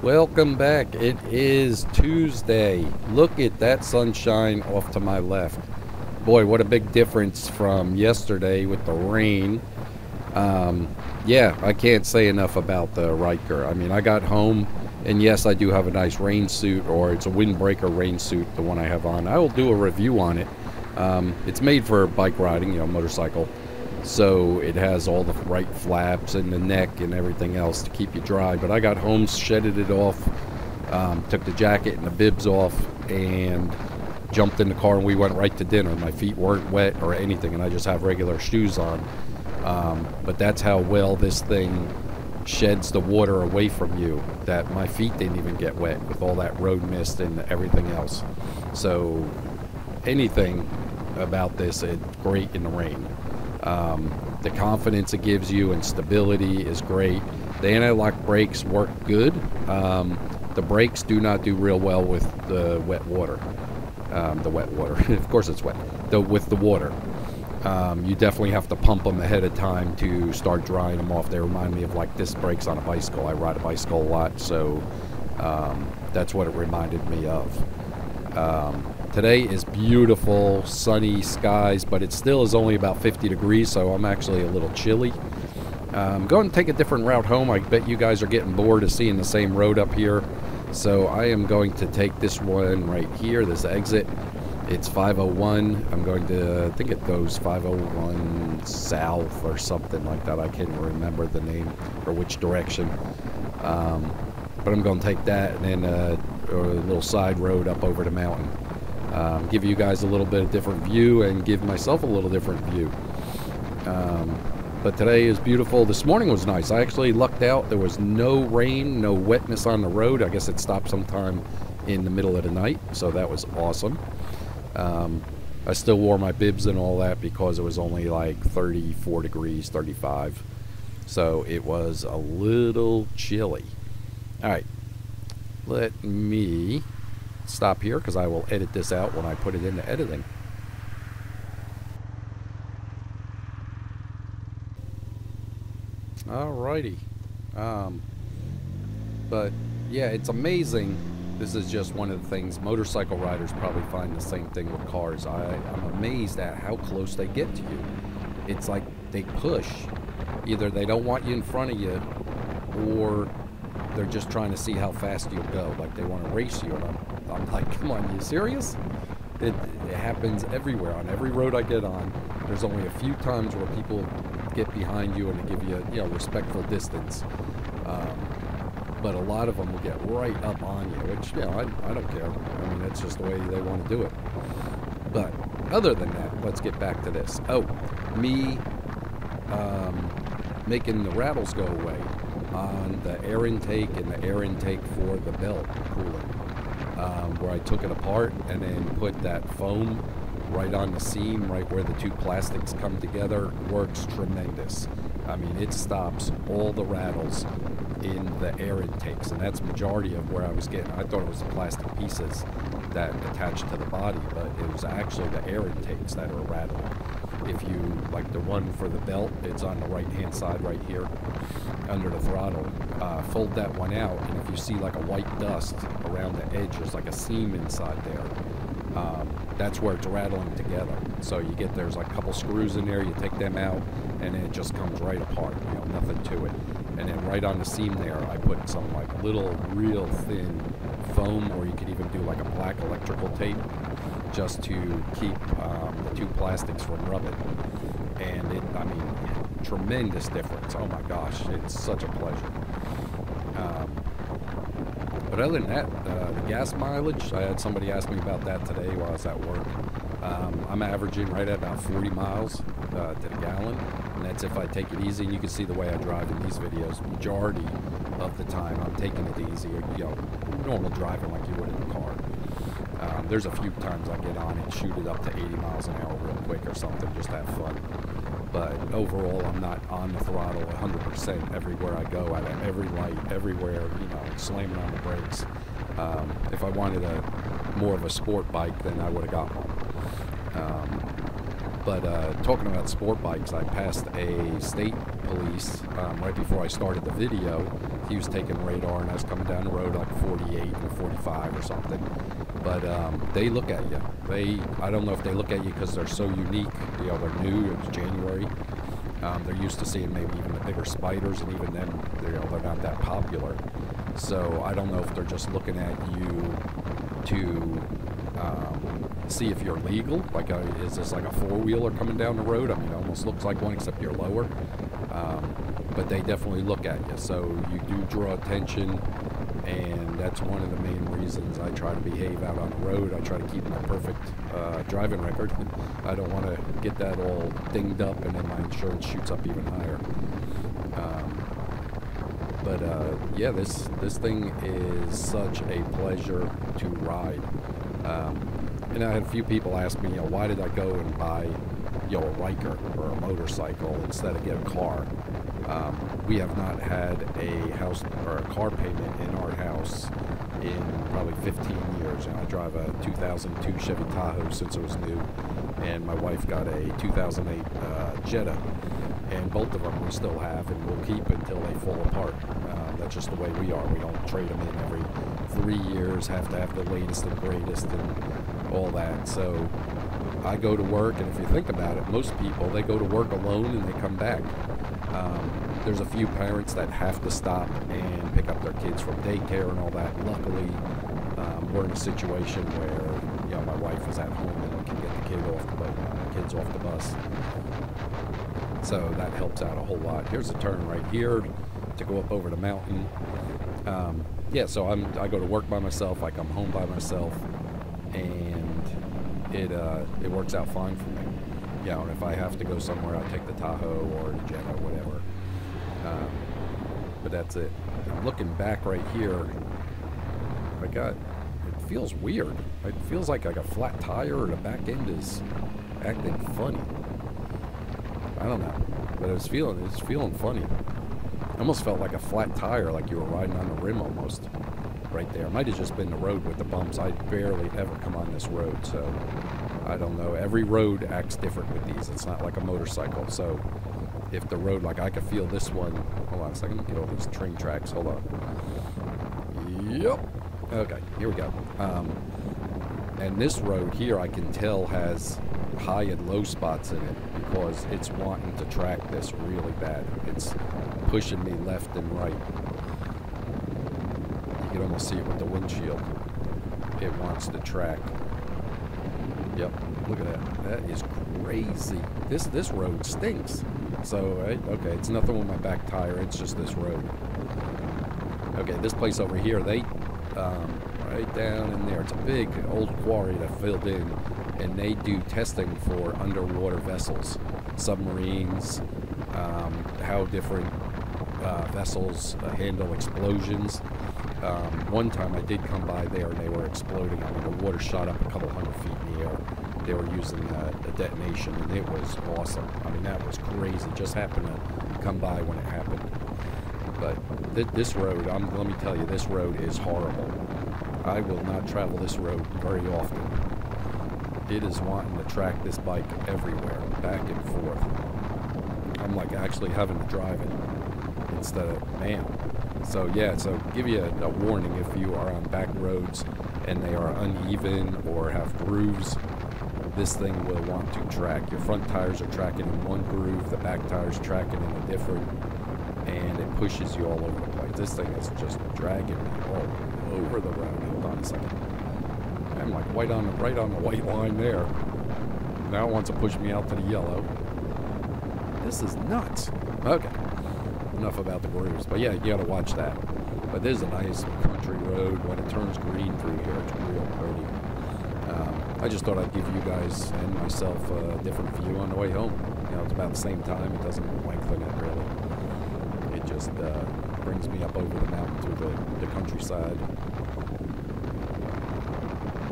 Welcome back. It is Tuesday. Look at that sunshine off to my left. Boy, what a big difference from yesterday with the rain. Yeah, I can't say enough about the Ryker. I mean, I got home, and yes, I do have a nice rain suit, or it's a windbreaker rain suit, the one I have on. I will do a review on it. It's made for bike riding, motorcycle. So it has all the right flaps and the neck and everything else to keep you dry. But I got home, shedded it off, took the jacket and the bibs off, and jumped in the car, and we went right to dinner. My feet weren't wet or anything, and I just have regular shoes on. But that's how well this thing sheds the water away from you, that my feet didn't even get wet with all that road mist and everything else. So anything about this is great in the rain. The confidence it gives you and stability is great. The anti-lock brakes work good. The brakes do not do real well with the wet water. Of course it's wet. With the water. You definitely have to pump them ahead of time to start drying them off. They remind me of like disc brakes on a bicycle. I ride a bicycle a lot, so that's what it reminded me of. Today is beautiful, sunny skies, but it still is only about 50 degrees, so I'm actually a little chilly. I'm going to take a different route home. I bet you guys are getting bored of seeing the same road up here. So I am going to take this one right here, this exit. It's 501. I'm going to, I think it goes 501 south or something like that. I can't remember the name or which direction. But I'm going to take that and then a little side road up over the mountain. Give you guys a little bit of different view and give myself a little different view. But today is beautiful. This morning was nice. I actually lucked out. There was no rain, no wetness on the road. I guess it stopped sometime in the middle of the night, so that was awesome. I still wore my bibs and all that because it was only like 34 degrees, 35. So it was a little chilly. All right, let me stop here because I will edit this out when I put it into editing. Alrighty. But yeah, it's amazing. This is just one of the things motorcycle riders probably find the same thing with cars. I'm amazed at how close they get to you. It's like they push. Either they don't want you in front of you, or they're just trying to see how fast you'll go. Like they want to race you, and I'm like, come on, you serious? It happens everywhere. On every road I get on, there's only a few times where people get behind you and they give you, respectful distance. But a lot of them will get right up on you, which, I don't care. I mean, that's just the way they want to do it. But other than that, let's get back to this. Me making the rattles go away on the air intake and the air intake for the belt cooling, where I took it apart and then put that foam right on the seam, right where the two plastics come together. Works tremendous. I mean, it stops all the rattles in the air intakes, and that's majority of where I was getting. I thought it was the plastic pieces that attached to the body, but it was actually the air intakes that are rattling. If you, like the one for the belt, it's on the right hand side right here under the throttle. Fold that one out, and if you see like a white dust around the edge, there's like a seam inside there. That's where it's rattling together. So you get, there's like a couple screws in there, you take them out, and then it just comes right apart, nothing to it. And then right on the seam there, I put some like little real thin foam, or you could even do like a black electrical tape, just to keep the two plastics from rubbing. And tremendous difference. Oh my gosh, it's such a pleasure. But other than that, the gas mileage, I had somebody ask me about that today while I was at work. I'm averaging right at about 40 miles to the gallon, and that's if I take it easy. And you can see the way I drive in these videos. Majority of the time, I'm taking it easy, normal driving like you would in a car. There's a few times I get on and shoot it up to 80 miles an hour real quick or something, just to have fun. But overall, I'm not on the throttle 100% everywhere I go, at every light, everywhere, slamming on the brakes. If I wanted more of a sport bike, then I would have got one. But talking about sport bikes, I passed a state police right before I started the video, he was taking radar, and I was coming down the road like 48 or 45 or something. But they look at you. I don't know if they look at you because they're so unique. You know, they're new. It's January. They're used to seeing maybe even the bigger spiders, and even then, they're not that popular. So I don't know if they're just looking at you to see if you're legal. Like, is this like a four-wheeler coming down the road? I mean, it almost looks like one, except you're lower. But they definitely look at you. So you do draw attention, and that's one of the main reasons I try to behave out on the road. I try to keep my perfect driving record. I don't want to get that all dinged up, and then my insurance shoots up even higher. Yeah, this thing is such a pleasure to ride. And I had a few people ask me, why did I go and buy, a Ryker or a motorcycle instead of get a car? We have not had a house or a car payment in our house in probably 15 years. I drive a 2002 Chevy Tahoe since it was new, and my wife got a 2008 Jetta, and both of them we still have and we'll keep until they fall apart. That's just the way we are. We don't trade them in every 3 years, have to have the latest and greatest and all that. So I go to work, and if you think about it, most people, they go to work alone and they come back. There's a few parents that have to stop and pick up their kids from daycare and all that. Luckily, we're in a situation where, my wife is at home and we can get the kids off the bus. So that helps out a whole lot. Here's a turn right here to go up over the mountain. So I go to work by myself. I come home by myself, and it works out fine for me. And if I have to go somewhere, I take the Tahoe or the Jetta or whatever. But that's it. I'm looking back right here. It feels weird. It feels like a flat tire, or the back end is acting funny. I don't know, but it's feeling funny. Almost felt like a flat tire, like you were riding on the rim almost. Right there. Might have just been the road with the bumps. I barely ever come on this road, so I don't know. Every road acts different with these. It's not like a motorcycle. So if the road, like I could feel this one. Hold on a second. Get all these train tracks. Hold on. Yep. Okay. Here we go. And this road here, I can tell has high and low spots in it because it's wanting to track this really bad. It's pushing me left and right. You can almost see it with the windshield. It wants to track. Yep, look at that. That is crazy. This road stinks. So, okay, it's nothing with my back tire. It's just this road. Okay, this place over here, they right down in there. It's a big old quarry that filled in, and they do testing for underwater vessels, submarines, how different vessels handle explosions. One time I did come by there and they were exploding. I mean, the water shot up a couple 100 feet in the air. They were using a detonation, and it was awesome. I mean, that was crazy. Just happened to come by when it happened. But this road, let me tell you, this road is horrible. I will not travel this road very often. It is wanting to track this bike everywhere, back and forth. I'm like actually having to drive it instead of, man. So yeah, so give you a warning if you are on back roads and they are uneven or have grooves. This thing will want to track. Your front tires are tracking in one groove, the back tires tracking in a different, and it pushes you all over the place. This thing is just dragging me all over the road. Hold on a second. I'm like right on the white line there. Now it wants to push me out to the yellow. This is nuts. Okay. Enough about the grooves. But yeah, you gotta watch that. But this is a nice country road. When it turns green through here, it's real pretty. I just thought I'd give you guys and myself a different view on the way home. It's about the same time. It doesn't lengthen it really. It just brings me up over the mountain through the countryside.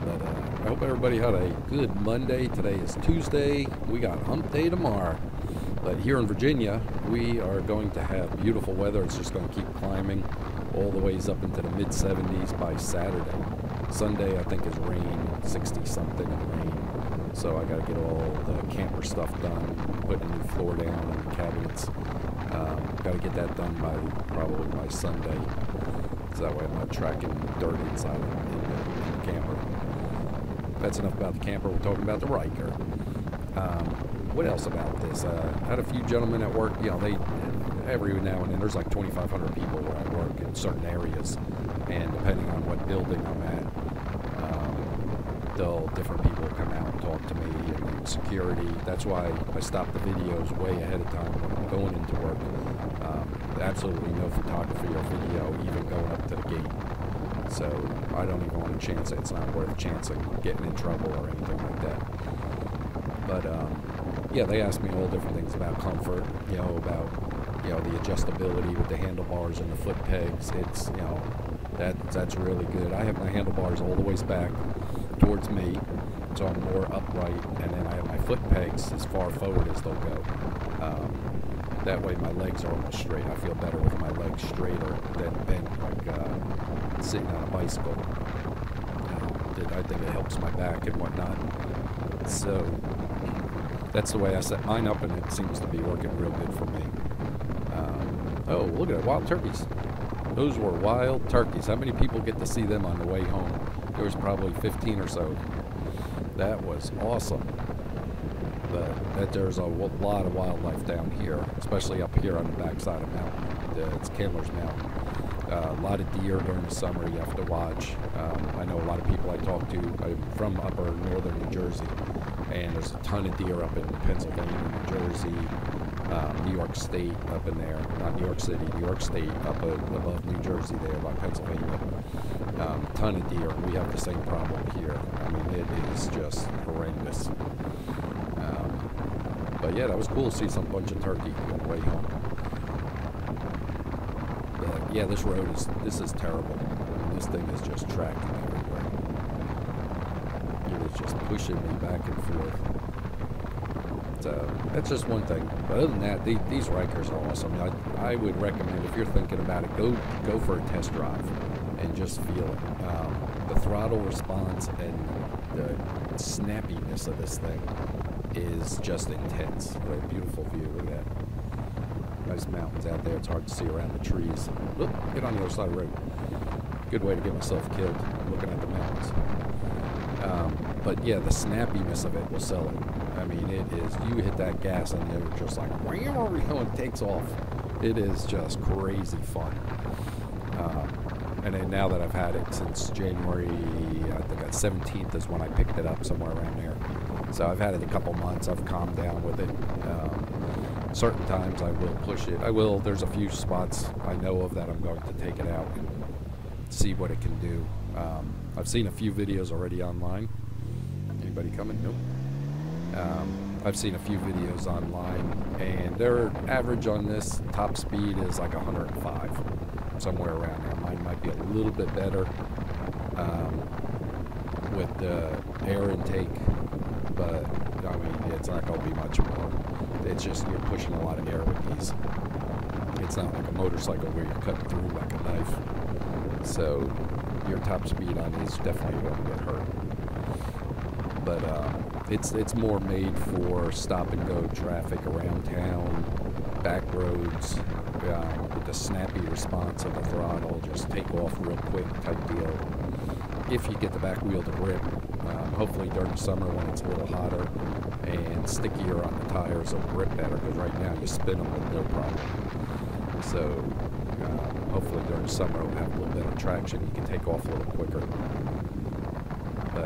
But I hope everybody had a good Monday. Today is Tuesday. We got hump day tomorrow. But here in Virginia, we are going to have beautiful weather. It's just going to keep climbing all the ways up into the mid-70s by Saturday. Sunday, I think, is rain, 60-something and rain. So I got to get all the camper stuff done, put a new floor down and the cabinets. Got to get that done by probably by Sunday, so that way I'm not tracking dirt inside in the camper. That's enough about the camper. We're talking about the Ryker. What else about this? I had a few gentlemen at work. You know, they every now and then there's like 2,500 people where I work in certain areas, and depending on what building I'm at, different people come out and talk to me, and security. That's why I stop the videos way ahead of time when I'm going into work. Absolutely no photography or video even going up to the gate. So I don't even want to chance it. It's not worth chancing getting in trouble or anything like that. But yeah, they asked me all different things about comfort, you know, about the adjustability with the handlebars and the foot pegs. It's, you know, that's really good. I have my handlebars all the ways back towards me, so I'm more upright, and then I have my foot pegs as far forward as they'll go. That way my legs are almost straight. I feel better with my legs straighter than bent, like sitting on a bicycle. I think it helps my back and whatnot. So that's the way I set mine up, and it seems to be working real good for me. Oh, look at it, wild turkeys. Those were wild turkeys. How many people get to see them on the way home? There was probably 15 or so. That was awesome. But there's a lot of wildlife down here, especially up here on the backside of mountain. It's Candler's Mountain. A lot of deer during the summer you have to watch. I know a lot of people I talk to. I'm from upper northern New Jersey, and there's a ton of deer up in Pennsylvania, New Jersey, New York State up in there. Not New York City, New York State up above New Jersey there by Pennsylvania. Ton of deer. We have the same problem here. I mean, it is just horrendous. But yeah, that was cool to see some bunch of turkey on the way home. But yeah, this is terrible. I mean, this thing is just tracking everywhere. It is just pushing me back and forth. So that's just one thing. But other than that, these Rykers are awesome. I would recommend, if you're thinking about it, go for a test drive and just feel it. The throttle response and the snappiness of this thing is just intense. What a beautiful view. Look at that. Nice mountains out there. It's hard to see around the trees. Look, get on the other side of the road. Good way to get myself killed, looking at the mountains. But yeah, the snappiness of it will sell it. I mean, it is, you hit that gas and you're just like, it takes off. It is just crazy fun. And then now that I've had it since January, I think 17th is when I picked it up, somewhere around there. So I've had it a couple months. I've calmed down with it. Certain times I will push it. There's a few spots I know of that I'm going to take it out and see what it can do. I've seen a few videos already online. Anybody coming? Nope. I've seen a few videos online, and their average on this top speed is like 105, somewhere around there. Mine might be a little bit better with the air intake, but I mean, it's not going to be much more. It's just you're pushing a lot of air with these. It's not like a motorcycle where you're cutting through like a knife. So your top speed on these definitely going to get hurt. But it's more made for stop and go traffic around town, back roads, with the snappy response of the throttle, just take off real quick type deal. If you get the back wheel to grip, hopefully during the summer when it's a little hotter and stickier on the tires, it'll grip better, because right now you spin them with no problem. So hopefully during the summer it'll have a little bit of traction. You can take off a little quicker.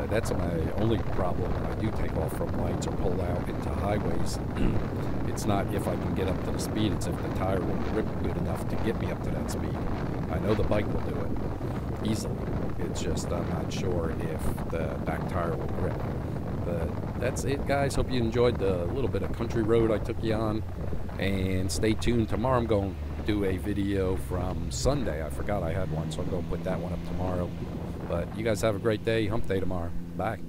That's my only problem when I do take off from lights or pull out into highways. It's not if I can get up to the speed, it's if the tire will grip good enough to get me up to that speed. I know the bike will do it easily. It's just I'm not sure if the back tire will grip. But that's it, guys. Hope you enjoyed the little bit of country road I took you on. And stay tuned. Tomorrow I'm going to do a video from Sunday. I forgot I had one, so I'm going to put that one up tomorrow. But you guys have a great day. Hump day tomorrow. Bye.